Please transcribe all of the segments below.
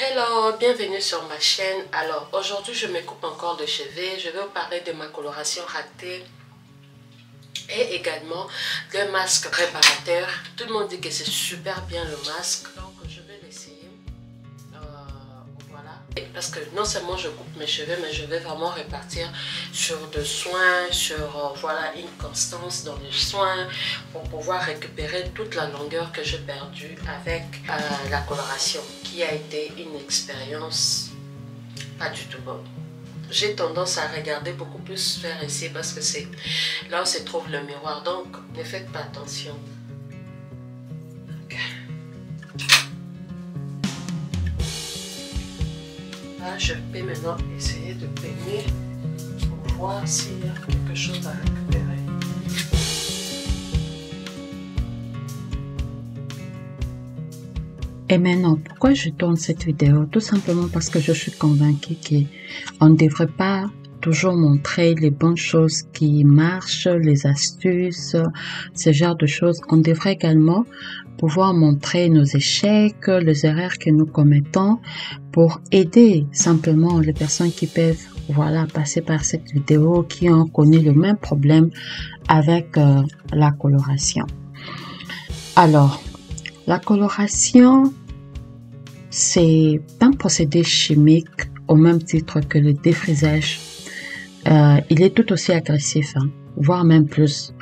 Hello, bienvenue sur ma chaîne. Alors aujourd'hui je me coupe encore de cheveux. Je vais vous parler de ma coloration ratée et également d'un masque réparateur. Tout le monde dit que c'est super bien le masque, donc je vais l'essayer. Voilà, parce que non seulement je coupe mes cheveux, mais je vais vraiment répartir sur des soins, sur voilà, une constance dans les soins pour pouvoir récupérer toute la longueur que j'ai perdue avec la coloration, qui a été une expérience pas du tout bonne. J'ai tendance à regarder beaucoup plus vers ici parce que c'est là où se trouve le miroir, donc ne faites pas attention. Là, je vais maintenant essayer de peigner pour voir s'il y a quelque chose à récupérer. Et maintenant, pourquoi je tourne cette vidéo? Tout simplement parce que je suis convaincue qu'on ne devrait pas toujours montrer les bonnes choses qui marchent, les astuces, ce genre de choses. On devrait également pouvoir montrer nos échecs, les erreurs que nous commettons pour aider simplement les personnes qui peuvent passer par cette vidéo, qui ont connu le même problème avec la coloration. Alors, la coloration, c'est un procédé chimique au même titre que le défrisage. Il est tout aussi agressif, voire même plus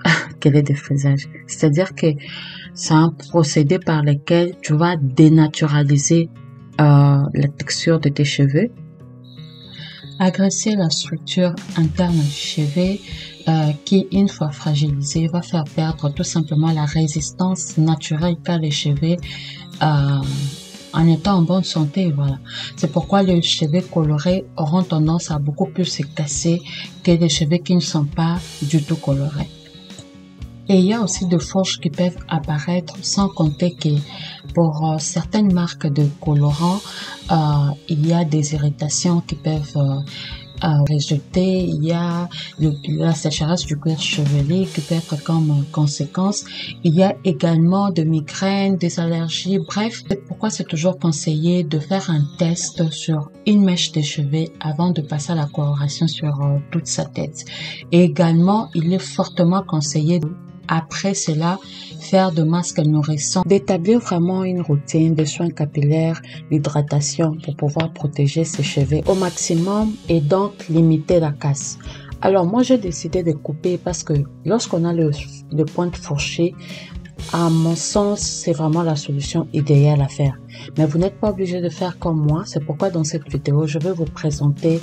que le défrisage. C'est-à-dire que c'est un procédé par lequel tu vas dénaturaliser la texture de tes cheveux, agresser la structure interne du cheveu qui, une fois fragilisée, va faire perdre tout simplement la résistance naturelle qu'a les cheveux en étant en bonne santé. Voilà. C'est pourquoi les cheveux colorés auront tendance à beaucoup plus se casser que les cheveux qui ne sont pas du tout colorés. Et il y a aussi des fourches qui peuvent apparaître, sans compter que pour certaines marques de colorants, il y a des irritations qui peuvent résulter. Il y a la sécheresse du cuir chevelu qui peut être comme conséquence. Il y a également des migraines, des allergies. Bref, c'est pourquoi c'est toujours conseillé de faire un test sur une mèche de cheveux avant de passer à la coloration sur toute sa tête. Et également, il est fortement conseillé après cela, faire de masques nourrissants, d'établir vraiment une routine de soins capillaires, d'hydratation pour pouvoir protéger ses cheveux au maximum et donc limiter la casse. Alors moi j'ai décidé de couper parce que lorsqu'on a le pointe fourchée, à mon sens, c'est vraiment la solution idéale à faire. Mais vous n'êtes pas obligé de faire comme moi. C'est pourquoi dans cette vidéo, je vais vous présenter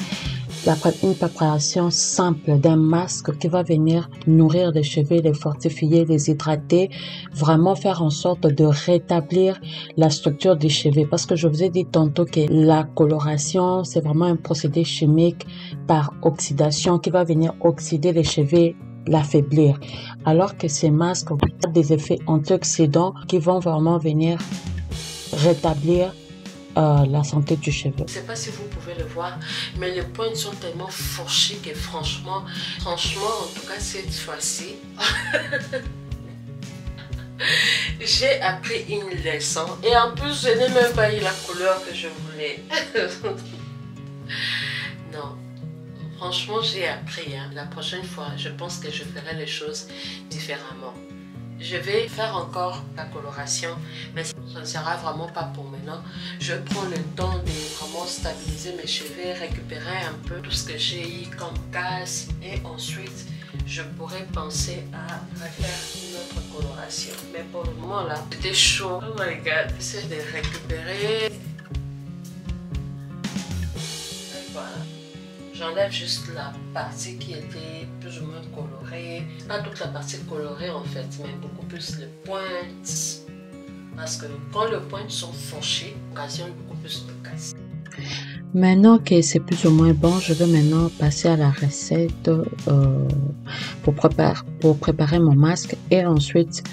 une préparation simple d'un masque qui va venir nourrir les cheveux, les fortifier, les hydrater, vraiment faire en sorte de rétablir la structure des cheveux. Parce que je vous ai dit tantôt que la coloration, c'est vraiment un procédé chimique par oxydation qui va venir oxyder les cheveux, l'affaiblir, alors que ces masques ont des effets antioxydants qui vont vraiment venir rétablir la santé du cheveu. Je ne sais pas si vous pouvez le voir, mais les pointes sont tellement fourchées que franchement, en tout cas cette fois-ci, j'ai appris une leçon et en plus je n'ai même pas eu la couleur que je voulais. Non. Franchement, j'ai appris. La prochaine fois, je pense que je ferai les choses différemment. Je vais faire encore la coloration, mais ça ne sera vraiment pas pour maintenant. Je prends le temps de vraiment stabiliser mes cheveux, récupérer un peu tout ce que j'ai eu comme casse et ensuite, je pourrais penser à refaire une autre coloration. Mais pour le moment là, c'était chaud. Oh my god, j'essaie de récupérer. Et voilà. J'enlève juste la partie qui était plus ou moins colorée. Pas toute la partie colorée en fait, mais beaucoup plus les pointes. Parce que quand les pointes sont fourchées, occasionnent beaucoup plus de casse. Maintenant que c'est plus ou moins bon, je vais maintenant passer à la recette pour préparer mon masque. Et ensuite,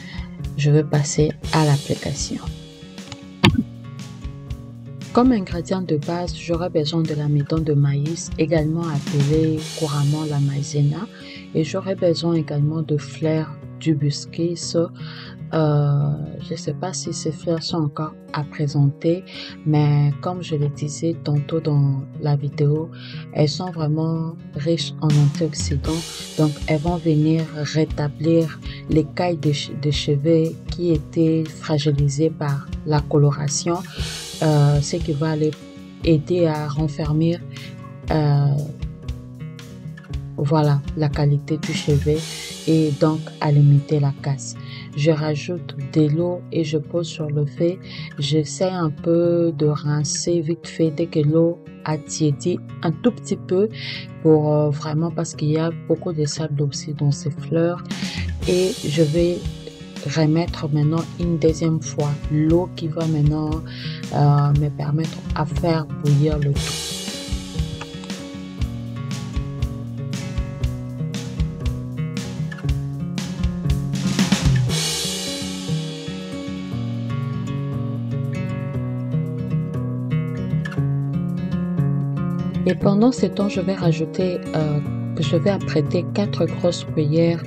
je vais passer à l'application. Comme ingrédient de base, j'aurai besoin de l'amidon de maïs, également appelé couramment la maïzena, et j'aurai besoin également de fleurs d'hibiscus, Je ne sais pas si ces fleurs sont encore à présenter, mais comme je le disais tantôt dans la vidéo, elles sont vraiment riches en antioxydants. Donc, elles vont venir rétablir l'écaille de cheveux qui étaient fragilisées par la coloration, ce qui va aller aider à renfermer voilà, la qualité du cheveu et donc à limiter la casse. Je rajoute de l'eau et je pose sur le feu. J'essaie un peu de rincer vite fait dès que l'eau a tiédi un tout petit peu pour vraiment parce qu'il y a beaucoup de sable aussi dans ces fleurs. Et je vais remettre maintenant une deuxième fois l'eau qui va maintenant me permettre à faire bouillir le tout. Et pendant ce temps, je vais rajouter, je vais apprêter 4 grosses cuillères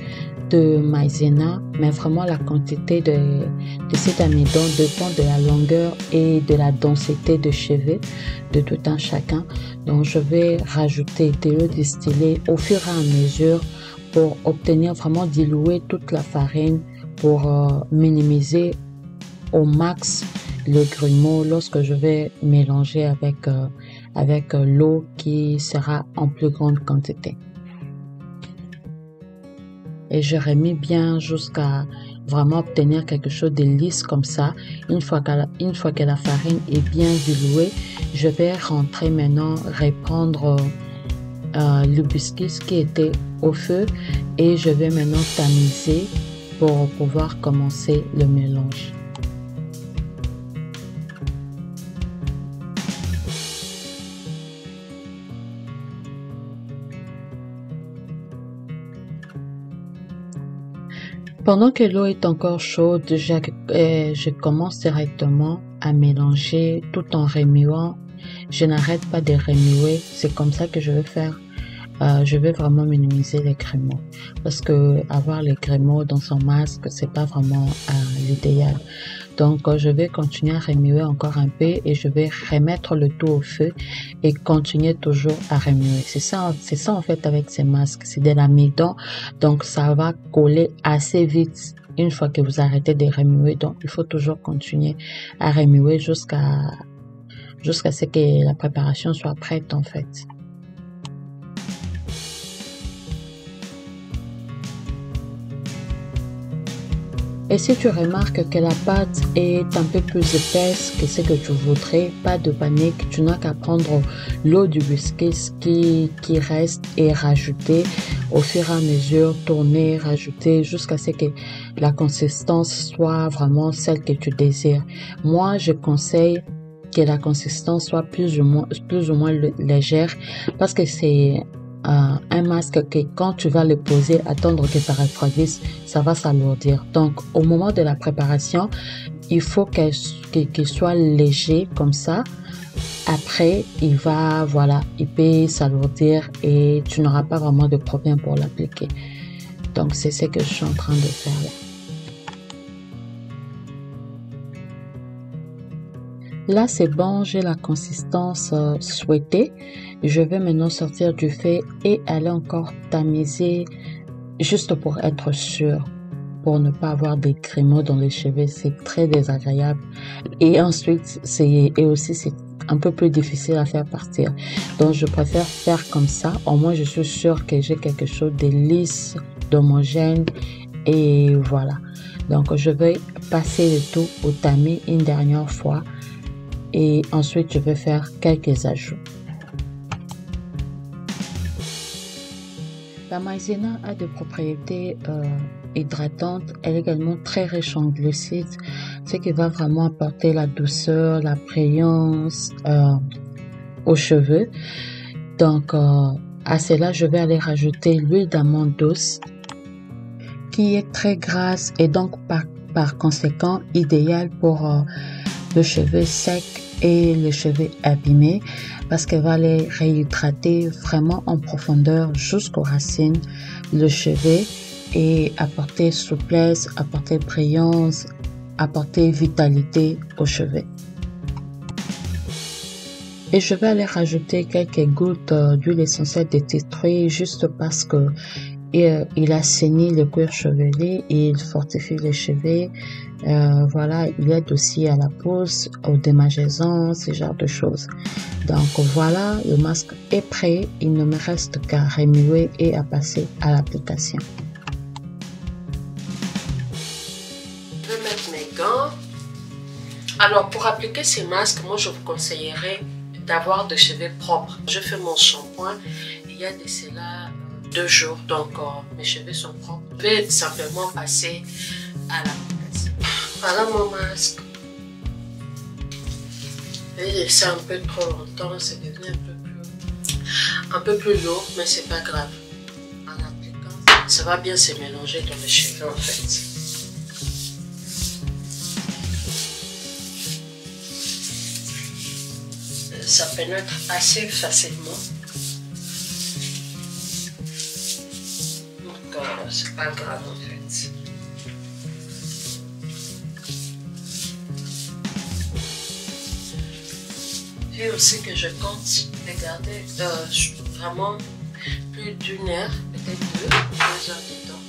de maïzena, mais vraiment la quantité de cet amidon dépend de la longueur et de la densité de cheveux de tout un chacun. Donc je vais rajouter de l'eau distillée au fur et à mesure pour obtenir vraiment diluer toute la farine pour minimiser au max le grumeau lorsque je vais mélanger avec l'eau qui sera en plus grande quantité. Et je remis bien jusqu'à vraiment obtenir quelque chose de lisse comme ça. Une fois que la farine est bien diluée, je vais rentrer maintenant, reprendre l'hibiscus qui était au feu et je vais maintenant tamiser pour pouvoir commencer le mélange. Pendant que l'eau est encore chaude, je commence directement à mélanger tout en remuant. Je n'arrête pas de remuer. C'est comme ça que je vais faire. Je vais vraiment minimiser les grumeaux parce que avoir les grumeaux dans son masque, c'est pas vraiment l'idéal. Donc, je vais continuer à remuer encore un peu et je vais remettre le tout au feu et continuer toujours à remuer. C'est ça en fait avec ces masques. C'est de l'amidon, donc ça va coller assez vite une fois que vous arrêtez de remuer. Donc, il faut toujours continuer à remuer jusqu'à ce que la préparation soit prête en fait. Et si tu remarques que la pâte est un peu plus épaisse que ce que tu voudrais, pas de panique, tu n'as qu'à prendre l'eau du hibiscus qui reste et rajouter au fur et à mesure, tourner, rajouter jusqu'à ce que la consistance soit vraiment celle que tu désires. Moi, je conseille que la consistance soit plus ou moins légère parce que c'est un masque que quand tu vas le poser, attendre que ça refroidisse, ça va s'alourdir. Donc, au moment de la préparation, il faut qu'il soit léger comme ça. Après, il peut s'alourdir et tu n'auras pas vraiment de problème pour l'appliquer. Donc, c'est ce que je suis en train de faire là. Là, c'est bon, j'ai la consistance souhaitée. Je vais maintenant sortir du feu et aller encore tamiser juste pour être sûr, pour ne pas avoir des grumeaux dans les cheveux. C'est très désagréable. Et ensuite, c'est un peu plus difficile à faire partir. Donc, je préfère faire comme ça. Au moins, je suis sûre que j'ai quelque chose de lisse, d'homogène. Et voilà. Donc, je vais passer le tout au tamis une dernière fois. Et ensuite, je vais faire quelques ajouts. La maïzena a des propriétés hydratantes. Elle est également très riche en glucides, ce qui va vraiment apporter la douceur, la brillance aux cheveux. Donc, à cela, je vais aller rajouter l'huile d'amande douce qui est très grasse et donc par conséquent idéale pour le cheveu sec et les cheveux abîmés parce qu'elle va les réhydrater vraiment en profondeur jusqu'aux racines, le cheveu et apporter souplesse, apporter brillance, apporter vitalité aux cheveux. Et je vais aller rajouter quelques gouttes d'huile essentielle de tea tree juste parce que il assainit le cuir chevelu et il fortifie les cheveux. Voilà, il aide aussi à la pousse, au démangeaisons, ce genre de choses. Donc voilà, le masque est prêt. Il ne me reste qu'à remuer et à passer à l'application. Je vais mettre mes gants. Alors pour appliquer ces masques, moi je vous conseillerais d'avoir des cheveux propres. Je fais mon shampoing, il y a de cela 2 jours, donc mes cheveux sont propres. Je vais simplement passer à l'application. Voilà mon masque. J'ai laissé un peu trop longtemps, c'est devenu un peu plus lourd, mais c'est pas grave. En appliquant, ça va bien se mélanger dans les cheveux en fait. Ça pénètre assez facilement. Donc c'est pas grave en fait. Et aussi que je compte les garder vraiment plus d'1 heure, peut-être 2 heures de temps.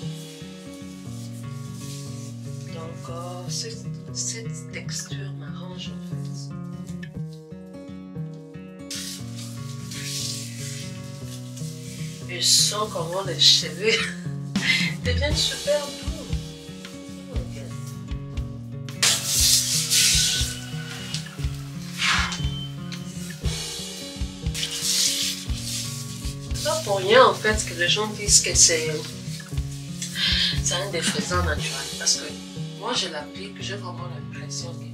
Donc cette texture m'arrange en fait. Je sens comment les cheveux deviennent super doux. C'est pas pour rien en fait que les gens disent que c'est un défrisant naturel. Parce que moi je l'applique, j'ai vraiment l'impression que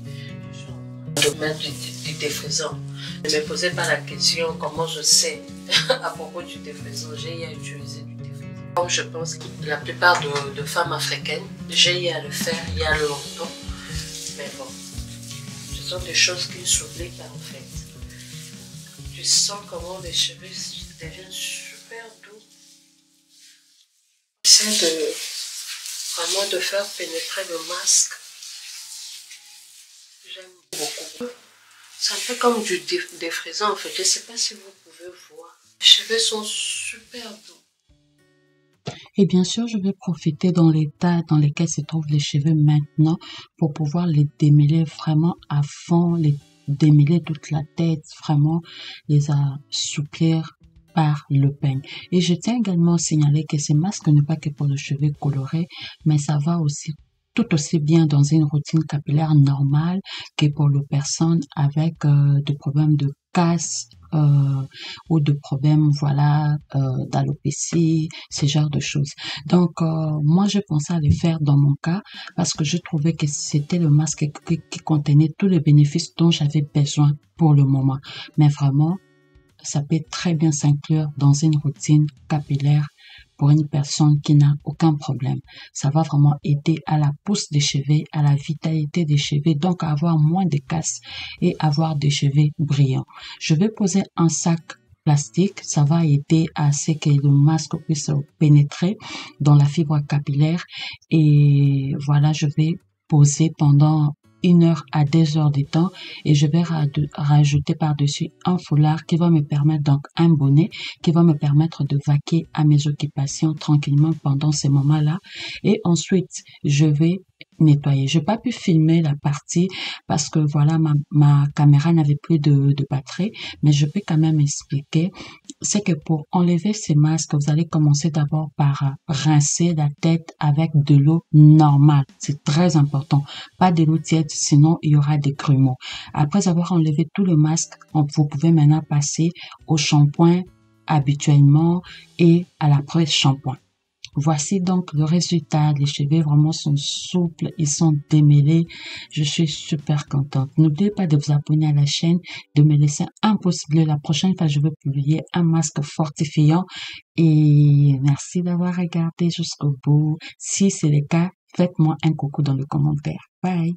je suis en train de mettre du défrisant. Ne me posez pas la question comment je sais à propos du défrisant. J'ai eu à utiliser du défrisant. Comme je pense que la plupart de femmes africaines, j'ai eu à le faire il y a longtemps. Mais bon, ce sont des choses qui ne s'oublient pas en fait. Tu sens comment les cheveux deviennent super doux. J'essaie vraiment de faire pénétrer le masque. J'aime beaucoup. C'est un peu comme du défrisant en fait. Je ne sais pas si vous pouvez voir. Les cheveux sont super doux. Et bien sûr, je vais profiter dans l'état dans lequel se trouvent les cheveux maintenant pour pouvoir les démêler vraiment à fond, les démêler toute la tête, vraiment les assouplir par le peigne. Et je tiens également à signaler que ce masque n'est pas que pour les cheveux colorés, mais ça va aussi tout aussi bien dans une routine capillaire normale que pour les personnes avec des problèmes de casse ou de problèmes voilà d'alopécie, ce genre de choses. Donc moi je pensais à le faire dans mon cas parce que je trouvais que c'était le masque qui contenait tous les bénéfices dont j'avais besoin pour le moment. Mais vraiment ça peut très bien s'inclure dans une routine capillaire pour une personne qui n'a aucun problème. Ça va vraiment aider à la pousse des cheveux, à la vitalité des cheveux, donc à avoir moins de casse et avoir des cheveux brillants. Je vais poser un sac plastique, ça va aider à ce que le masque puisse pénétrer dans la fibre capillaire et voilà, je vais poser pendant 1 heure à 2 heures de temps et je vais rajouter par-dessus un foulard qui va me permettre, donc un bonnet qui va me permettre de vaquer à mes occupations tranquillement pendant ces moments-là. Et ensuite, je vais nettoyer. Je n'ai pas pu filmer la partie parce que voilà, ma caméra n'avait plus de batterie, mais je peux quand même expliquer. C'est que pour enlever ces masques, vous allez commencer d'abord par rincer la tête avec de l'eau normale. C'est très important. Pas de l'eau tiède, sinon il y aura des grumeaux. Après avoir enlevé tout le masque, vous pouvez maintenant passer au shampoing habituellement et à l'après-shampoing. Voici donc le résultat. Les cheveux vraiment sont souples, ils sont démêlés. Je suis super contente. N'oubliez pas de vous abonner à la chaîne, de me laisser un pouce bleu. La prochaine fois, je vais publier un masque fortifiant. Et merci d'avoir regardé jusqu'au bout. Si c'est le cas, faites-moi un coucou dans les commentaires. Bye!